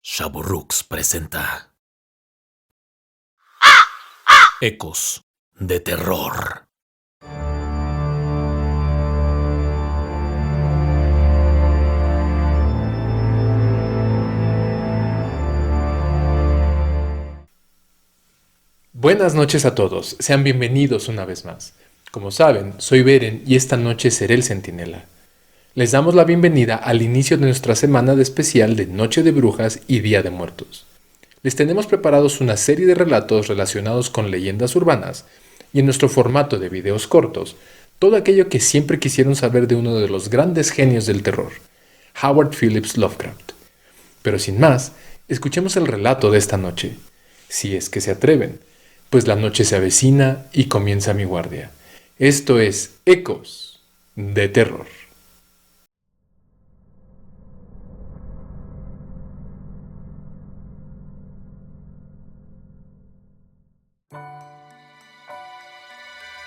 Shaburrux presenta Ecos de Terror. Buenas noches a todos, sean bienvenidos una vez más. Como saben, soy Beren y esta noche seré el centinela. Les damos la bienvenida al inicio de nuestra semana de especial de Noche de Brujas y Día de Muertos. Les tenemos preparados una serie de relatos relacionados con leyendas urbanas y en nuestro formato de videos cortos, todo aquello que siempre quisieron saber de uno de los grandes genios del terror, Howard Phillips Lovecraft. Pero sin más, escuchemos el relato de esta noche, si es que se atreven, pues la noche se avecina y comienza mi guardia. Esto es Ecos de Terror.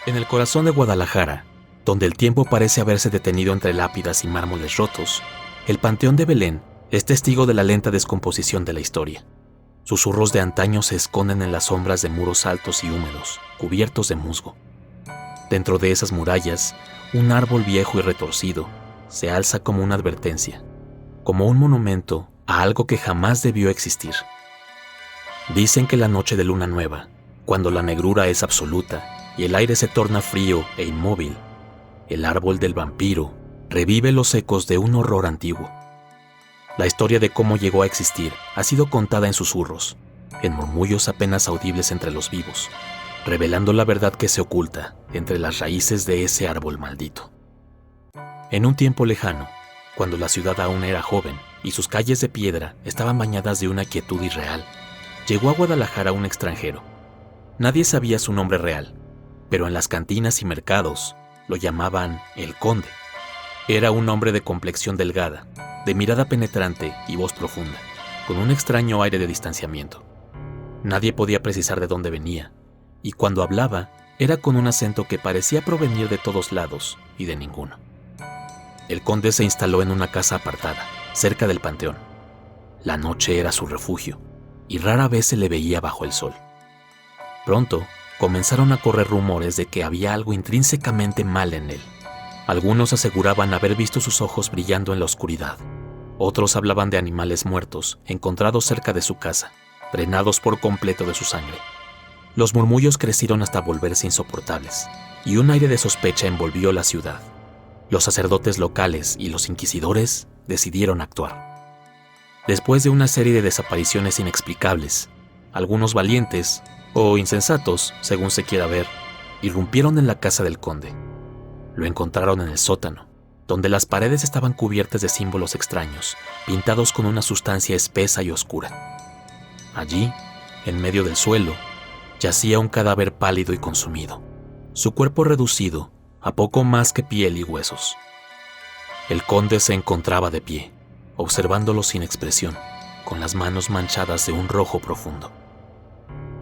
En el corazón de Guadalajara, donde el tiempo parece haberse detenido entre lápidas y mármoles rotos, el Panteón de Belén es testigo de la lenta descomposición de la historia. Susurros de antaño se esconden en las sombras de muros altos y húmedos, cubiertos de musgo. Dentro de esas murallas, un árbol viejo y retorcido se alza como una advertencia, como un monumento a algo que jamás debió existir. Dicen que la noche de luna nueva, cuando la negrura es absoluta y el aire se torna frío e inmóvil, el árbol del vampiro revive los ecos de un horror antiguo. La historia de cómo llegó a existir ha sido contada en susurros, en murmullos apenas audibles entre los vivos, revelando la verdad que se oculta entre las raíces de ese árbol maldito. En un tiempo lejano, cuando la ciudad aún era joven y sus calles de piedra estaban bañadas de una quietud irreal, llegó a Guadalajara un extranjero. Nadie sabía su nombre real, pero en las cantinas y mercados lo llamaban el Conde. Era un hombre de complexión delgada, de mirada penetrante y voz profunda, con un extraño aire de distanciamiento. Nadie podía precisar de dónde venía, y cuando hablaba era con un acento que parecía provenir de todos lados y de ninguno. El conde se instaló en una casa apartada, cerca del panteón. La noche era su refugio, y rara vez se le veía bajo el sol. Pronto, comenzaron a correr rumores de que había algo intrínsecamente mal en él. Algunos aseguraban haber visto sus ojos brillando en la oscuridad. Otros hablaban de animales muertos encontrados cerca de su casa, drenados por completo de su sangre. Los murmullos crecieron hasta volverse insoportables, y un aire de sospecha envolvió la ciudad. Los sacerdotes locales y los inquisidores decidieron actuar. Después de una serie de desapariciones inexplicables, algunos valientes, o insensatos, según se quiera ver, irrumpieron en la casa del conde. Lo encontraron en el sótano, donde las paredes estaban cubiertas de símbolos extraños, pintados con una sustancia espesa y oscura. Allí, en medio del suelo, yacía un cadáver pálido y consumido, su cuerpo reducido a poco más que piel y huesos. El conde se encontraba de pie, observándolo sin expresión, con las manos manchadas de un rojo profundo.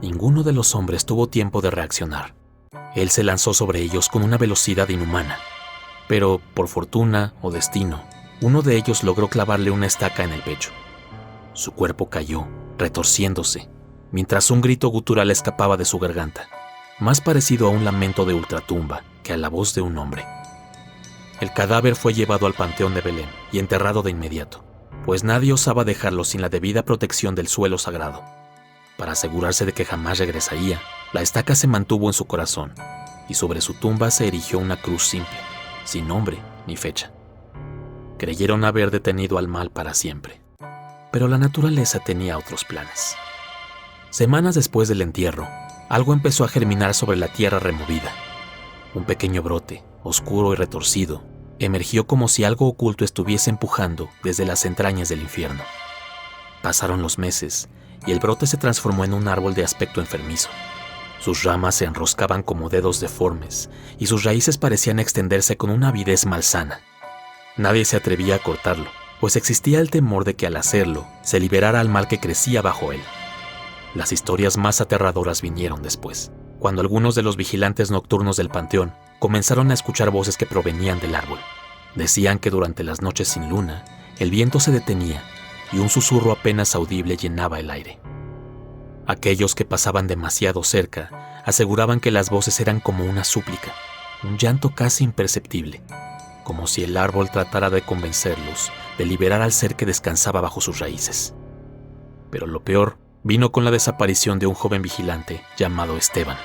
Ninguno de los hombres tuvo tiempo de reaccionar. Él se lanzó sobre ellos con una velocidad inhumana, pero, por fortuna o destino, uno de ellos logró clavarle una estaca en el pecho. Su cuerpo cayó, retorciéndose, mientras un grito gutural escapaba de su garganta, más parecido a un lamento de ultratumba que a la voz de un hombre. El cadáver fue llevado al Panteón de Belén y enterrado de inmediato, pues nadie osaba dejarlo sin la debida protección del suelo sagrado. Para asegurarse de que jamás regresaría, la estaca se mantuvo en su corazón, y sobre su tumba se erigió una cruz simple, sin nombre ni fecha. Creyeron haber detenido al mal para siempre, pero la naturaleza tenía otros planes. Semanas después del entierro, algo empezó a germinar sobre la tierra removida. Un pequeño brote, oscuro y retorcido, emergió como si algo oculto estuviese empujando desde las entrañas del infierno. Pasaron los meses, y el brote se transformó en un árbol de aspecto enfermizo. Sus ramas se enroscaban como dedos deformes, y sus raíces parecían extenderse con una avidez malsana. Nadie se atrevía a cortarlo, pues existía el temor de que al hacerlo, se liberara al mal que crecía bajo él. Las historias más aterradoras vinieron después, cuando algunos de los vigilantes nocturnos del panteón comenzaron a escuchar voces que provenían del árbol. Decían que durante las noches sin luna, el viento se detenía y un susurro apenas audible llenaba el aire. Aquellos que pasaban demasiado cerca aseguraban que las voces eran como una súplica, un llanto casi imperceptible, como si el árbol tratara de convencerlos de liberar al ser que descansaba bajo sus raíces. Pero lo peor vino con la desaparición de un joven vigilante llamado Esteban.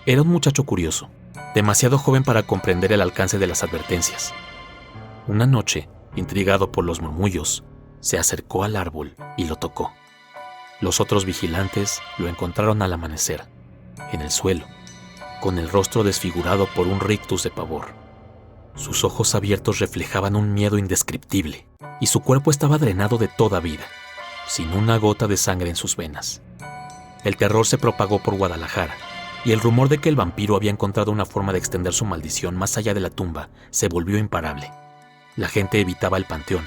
Era un muchacho curioso, demasiado joven para comprender el alcance de las advertencias. Una noche, intrigado por los murmullos, se acercó al árbol y lo tocó. Los otros vigilantes lo encontraron al amanecer, en el suelo, con el rostro desfigurado por un rictus de pavor. Sus ojos abiertos reflejaban un miedo indescriptible y su cuerpo estaba drenado de toda vida, sin una gota de sangre en sus venas. El terror se propagó por Guadalajara y el rumor de que el vampiro había encontrado una forma de extender su maldición más allá de la tumba se volvió imparable. La gente evitaba el panteón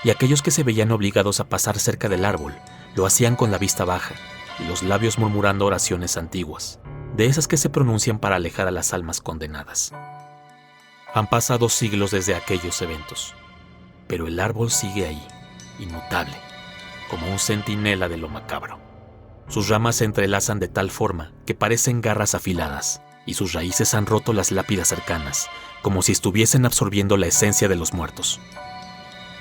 y aquellos que se veían obligados a pasar cerca del árbol lo hacían con la vista baja y los labios murmurando oraciones antiguas, de esas que se pronuncian para alejar a las almas condenadas. Han pasado siglos desde aquellos eventos, pero el árbol sigue ahí, inmutable, como un centinela de lo macabro. Sus ramas se entrelazan de tal forma que parecen garras afiladas, y sus raíces han roto las lápidas cercanas, como si estuviesen absorbiendo la esencia de los muertos.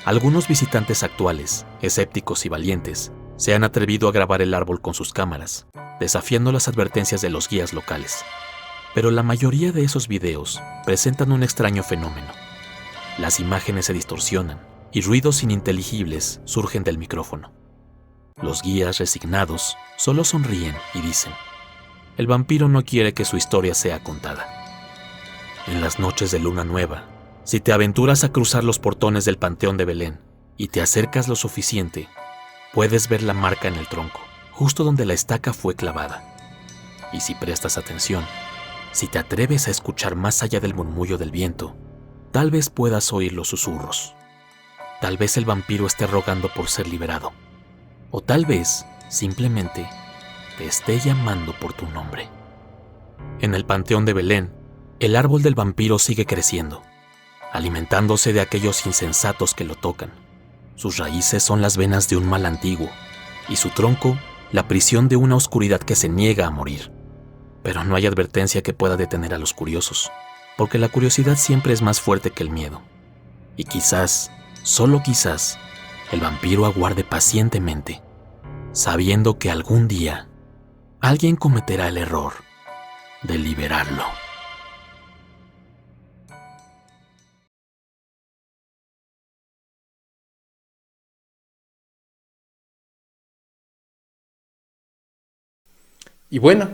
Algunos visitantes actuales, escépticos y valientes, se han atrevido a grabar el árbol con sus cámaras, desafiando las advertencias de los guías locales. Pero la mayoría de esos videos presentan un extraño fenómeno. Las imágenes se distorsionan y ruidos ininteligibles surgen del micrófono. Los guías, resignados, solo sonríen y dicen: el vampiro no quiere que su historia sea contada. En las noches de luna nueva, si te aventuras a cruzar los portones del Panteón de Belén y te acercas lo suficiente, puedes ver la marca en el tronco, justo donde la estaca fue clavada. Y si prestas atención, si te atreves a escuchar más allá del murmullo del viento, tal vez puedas oír los susurros. Tal vez el vampiro esté rogando por ser liberado. O tal vez, simplemente, te esté llamando por tu nombre. En el Panteón de Belén, el árbol del vampiro sigue creciendo, alimentándose de aquellos insensatos que lo tocan. Sus raíces son las venas de un mal antiguo, y su tronco, la prisión de una oscuridad que se niega a morir. Pero no hay advertencia que pueda detener a los curiosos, porque la curiosidad siempre es más fuerte que el miedo. Y quizás, solo quizás, el vampiro aguarde pacientemente, sabiendo que algún día alguien cometerá el error de liberarlo. Y bueno,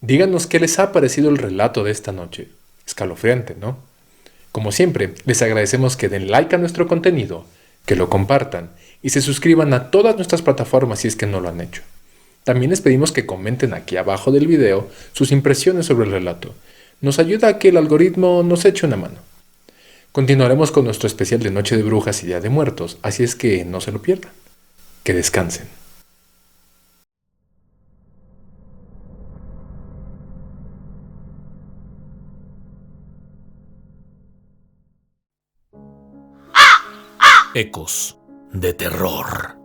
díganos qué les ha parecido el relato de esta noche. Escalofriante, ¿no? Como siempre, les agradecemos que den like a nuestro contenido, que lo compartan y se suscriban a todas nuestras plataformas si es que no lo han hecho. También les pedimos que comenten aquí abajo del video sus impresiones sobre el relato. Nos ayuda a que el algoritmo nos eche una mano. Continuaremos con nuestro especial de Noche de Brujas y Día de Muertos, así es que no se lo pierdan. Que descansen. Ecos de terror.